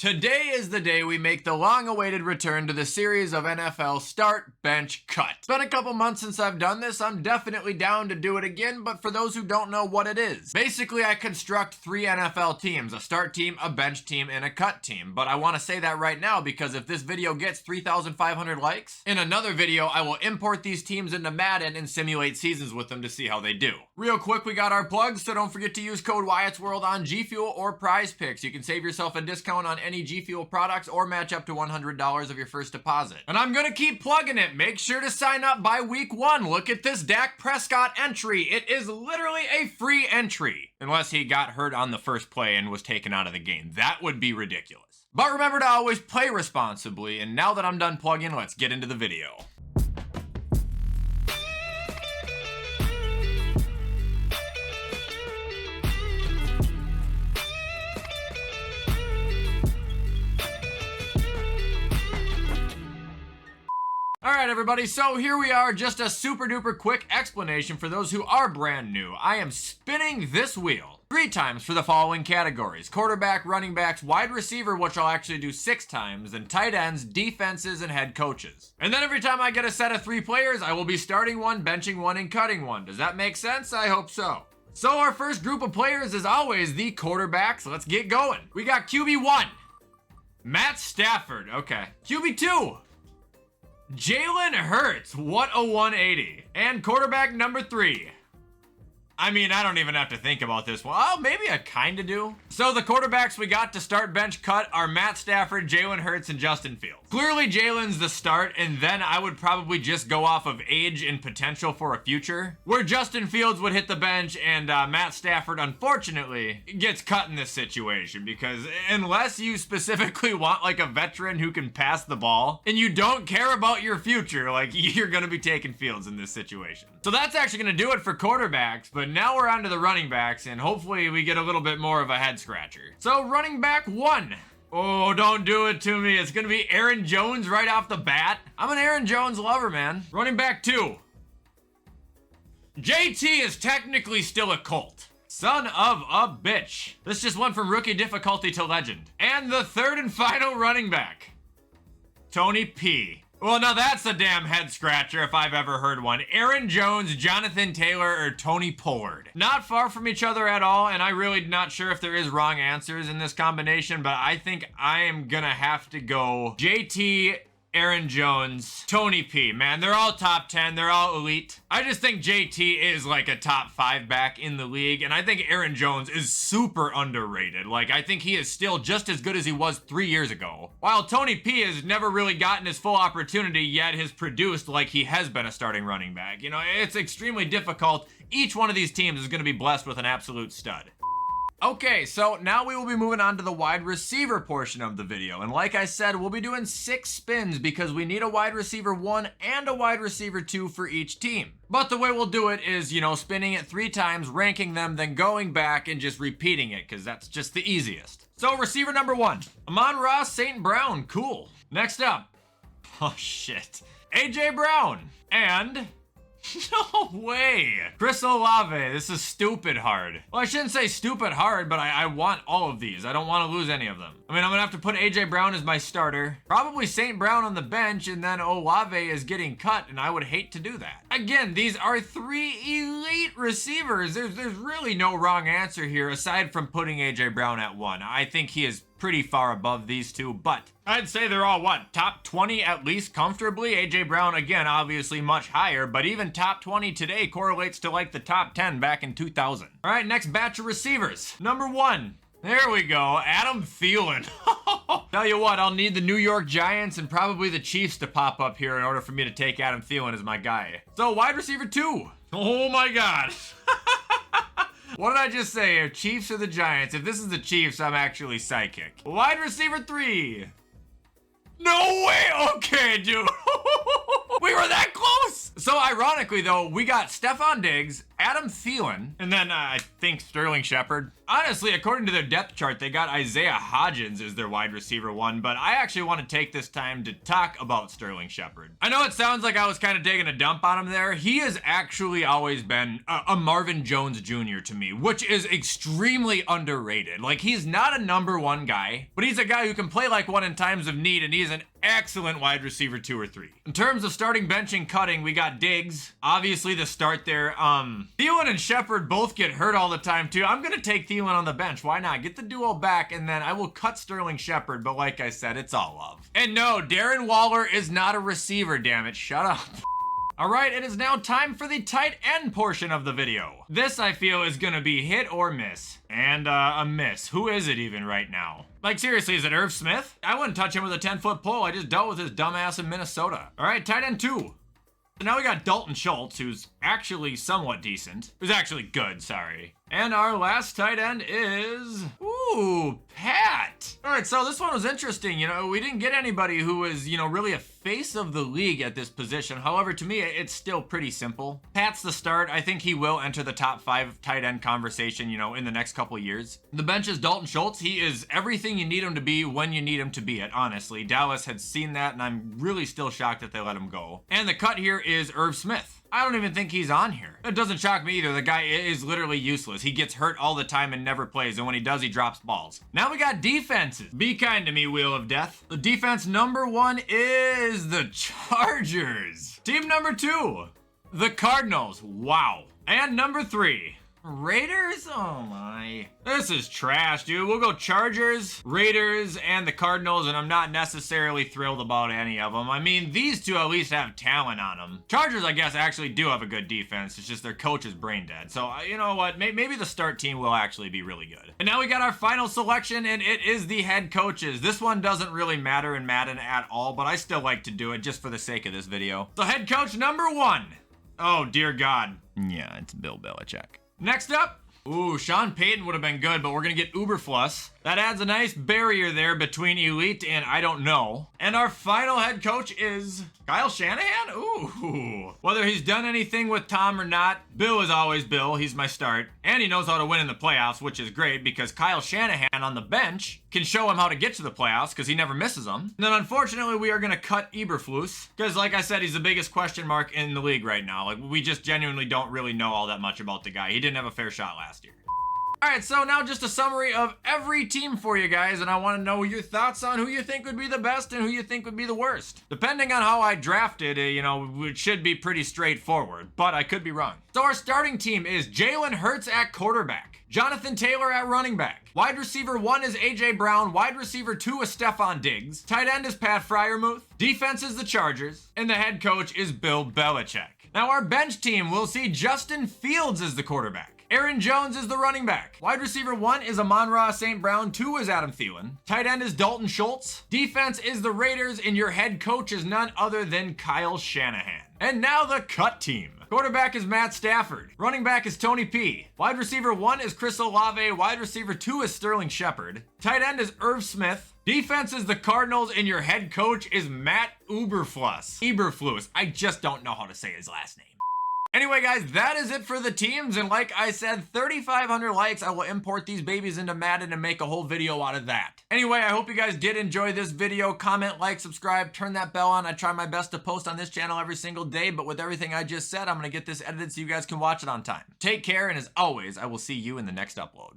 Today is the day we make the long-awaited return to the series of NFL Start, Bench, Cut. It's been a couple months since I've done this. I'm definitely down to do it again, but for those who don't know what it is, basically I construct 3 NFL teams, a start team, a bench team, and a cut team. But I want to say that right now because if this video gets 3,500 likes, in another video I will import these teams into Madden and simulate seasons with them to see how they do. Real quick, we got our plugs, so don't forget to use code WyattzWorld on G Fuel or Prize Picks. You can save yourself a discount on any G Fuel products or match up to $100 of your first deposit. And I'm gonna keep plugging it. Make sure to sign up by week 1. Look at this Dak Prescott entry. It is literally a free entry. Unless he got hurt on the first play and was taken out of the game. That would be ridiculous. But remember to always play responsibly. And now that I'm done plugging, let's get into the video. Alright everybody, so here we are, just a super duper quick explanation for those who are brand new. I am spinning this wheel 3 times for the following categories: quarterback, running backs, wide receiver, which I'll actually do 6 times, and tight ends, defenses, and head coaches. And then every time I get a set of 3 players, I will be starting one, benching one, and cutting one. Does that make sense? I hope so. So our first group of players is always the quarterbacks. Let's get going. We got QB1, Matt Stafford. Okay. QB2, Jalen Hurts. What a 180. And quarterback number 3. I mean, I don't even have to think about this one. Oh, maybe I kind of do. So the quarterbacks we got to start, bench, cut are Matt Stafford, Jalen Hurts, and Justin Fields. Clearly, Jalen's the start, and then I would probably just go off of age and potential for a future, where Justin Fields would hit the bench, and Matt Stafford, unfortunately, gets cut in this situation, because unless you specifically want, like, a veteran who can pass the ball, and you don't care about your future, like, you're gonna be taking Fields in this situation. So that's actually gonna do it for quarterbacks, but now we're on to the running backs, and hopefully we get a little bit more of a head scratcher. So running back 1. Oh, don't do it to me. It's gonna be Aaron Jones right off the bat. I'm an Aaron Jones lover, man. Running back 2. JT is technically still a Colt. Son of a bitch. This just went from rookie difficulty to legend. And the 3rd and final running back, Tony P. Well, now that's a damn head scratcher if I've ever heard one. Aaron Jones, Jonathan Taylor, or Tony Pollard. Not far from each other at all, and I'm really not sure if there is wrong answers in this combination, but I think I am gonna have to go JT, Aaron Jones, Tony P. Man, they're all top 10. They're all elite. I just think JT is like a top 5 back in the league, and I think Aaron Jones is super underrated. Like, I think he is still just as good as he was 3 years ago. While Tony P has never really gotten his full opportunity, yet has produced like he has been a starting running back. You know, it's extremely difficult. Each one of these teams is going to be blessed with an absolute stud. Okay, so now we will be moving on to the wide receiver portion of the video. And like I said, we'll be doing 6 spins because we need a wide receiver 1 and a wide receiver 2 for each team. But the way we'll do it is, you know, spinning it 3 times, ranking them, then going back and just repeating it because that's just the easiest. So receiver number 1, Amon-Ra St. Brown. Cool. Next up, oh shit, AJ Brown. And no way, Chris Olave. This is stupid hard. Well, I shouldn't say stupid hard, but I want all of these. I don't want to lose any of them. I mean, I'm gonna have to put AJ Brown as my starter, probably St. Brown on the bench, and then Olave is getting cut, and I would hate to do that. Again, these are 3 elite receivers. There's really no wrong answer here aside from putting AJ Brown at 1. I think he is pretty far above these 2, but I'd say they're all, what, top 20 at least comfortably? AJ Brown, again, obviously much higher, but even top 20 today correlates to like the top 10 back in 2000. All right, next batch of receivers. Number 1, there we go, Adam Thielen. Tell you what, I'll need the New York Giants and probably the Chiefs to pop up here in order for me to take Adam Thielen as my guy. So wide receiver 2, oh my God. What did I just say? Chiefs or the Giants? If this is the Chiefs, I'm actually psychic. Wide receiver 3. No way! Okay, dude. We were that close! So ironically though, we got Stephon Diggs, Adam Thielen, and then I think Sterling Shepard. Honestly, according to their depth chart, they got Isaiah Hodgins as their wide receiver 1, but I actually want to take this time to talk about Sterling Shepard. I know it sounds like I was kind of taking a dump on him there. He has actually always been a Marvin Jones Jr. to me, which is extremely underrated. Like, he's not a number 1 guy, but he's a guy who can play like one in times of need, and he's an excellent wide receiver 2 or 3. In terms of starting, benching, cutting, we got Diggs. Obviously, the start there. Thielen and Shepard both get hurt all the time, too. I'm going to take Thielen on the bench. Why not? Get the duo back, and then I will cut Sterling Shepard, but like I said, it's all love. And no, Darren Waller is not a receiver, damn it. Shut up. All right, it is now time for the tight end portion of the video. This, I feel, is gonna be hit or miss. And a miss. Who is it even right now? Like, seriously, is it Irv Smith? I wouldn't touch him with a 10-foot pole. I just dealt with his dumbass in Minnesota. All right, tight end 2. So now we got Dalton Schultz, who's actually somewhat decent. Who's actually good, sorry. And our last tight end is... Ooh, Pat. All right, so this one was interesting. You know, we didn't get anybody who was, you know, really a face of the league at this position. However, to me, it's still pretty simple. Pat's the start. I think he will enter the top 5 tight end conversation, you know, in the next couple of years. The bench is Dalton Schultz. He is everything you need him to be when you need him to be it, honestly. Dallas had seen that, and I'm really still shocked that they let him go. And the cut here is Irv Smith. I don't even think he's on here. It doesn't shock me either. The guy is literally useless. He gets hurt all the time and never plays, and when he does, he drops balls. Now we got defenses. Be kind to me, Wheel of Death. The defense number 1 is the Chargers. Team number 2, the Cardinals. Wow. And number 3, Raiders? Oh my. This is trash, dude. We'll go Chargers, Raiders, and the Cardinals, and I'm not necessarily thrilled about any of them. I mean, these two at least have talent on them. Chargers, I guess, actually do have a good defense. It's just their coach is brain dead. So, you know what? Maybe the start team will actually be really good. And now we got our final selection, and it is the head coaches. This one doesn't really matter in Madden at all, but I still like to do it just for the sake of this video. So, head coach number 1. Oh, dear God. Yeah, it's Bill Belichick. Next up, ooh, Sean Payton would have been good, but we're gonna get Uberfluss. That adds a nice barrier there between elite and I don't know. And our final head coach is Kyle Shanahan? Ooh. Whether he's done anything with Tom or not, Bill is always Bill. He's my start. And he knows how to win in the playoffs, which is great because Kyle Shanahan on the bench can show him how to get to the playoffs because he never misses them. And then unfortunately, we are going to cut Eberflus because like I said, he's the biggest question mark in the league right now. Like, we just genuinely don't really know all that much about the guy. He didn't have a fair shot last year. All right, so now just a summary of every team for you guys, and I want to know your thoughts on who you think would be the best and who you think would be the worst. Depending on how I drafted, you know, it should be pretty straightforward, but I could be wrong. So our starting team is Jalen Hurts at quarterback, Jonathan Taylor at running back, wide receiver 1 is AJ Brown, wide receiver 2 is Stephon Diggs, tight end is Pat Freiermuth, defense is the Chargers, and the head coach is Bill Belichick. Now our bench team will see Justin Fields as the quarterback. Aaron Jones is the running back. Wide receiver 1 is Amon-Ra St. Brown. 2 is Adam Thielen. Tight end is Dalton Schultz. Defense is the Raiders, and your head coach is none other than Kyle Shanahan. And now the cut team. Quarterback is Matt Stafford. Running back is Tony P. Wide receiver 1 is Chris Olave. Wide receiver 2 is Sterling Shepard. Tight end is Irv Smith. Defense is the Cardinals, and your head coach is Matt Eberflus. I just don't know how to say his last name. Anyway, guys, that is it for the teams, and like I said, 3,500 likes, I will import these babies into Madden and make a whole video out of that. Anyway, I hope you guys did enjoy this video. Comment, like, subscribe, turn that bell on. I try my best to post on this channel every single day, but with everything I just said, I'm going to get this edited so you guys can watch it on time. Take care, and as always, I will see you in the next upload.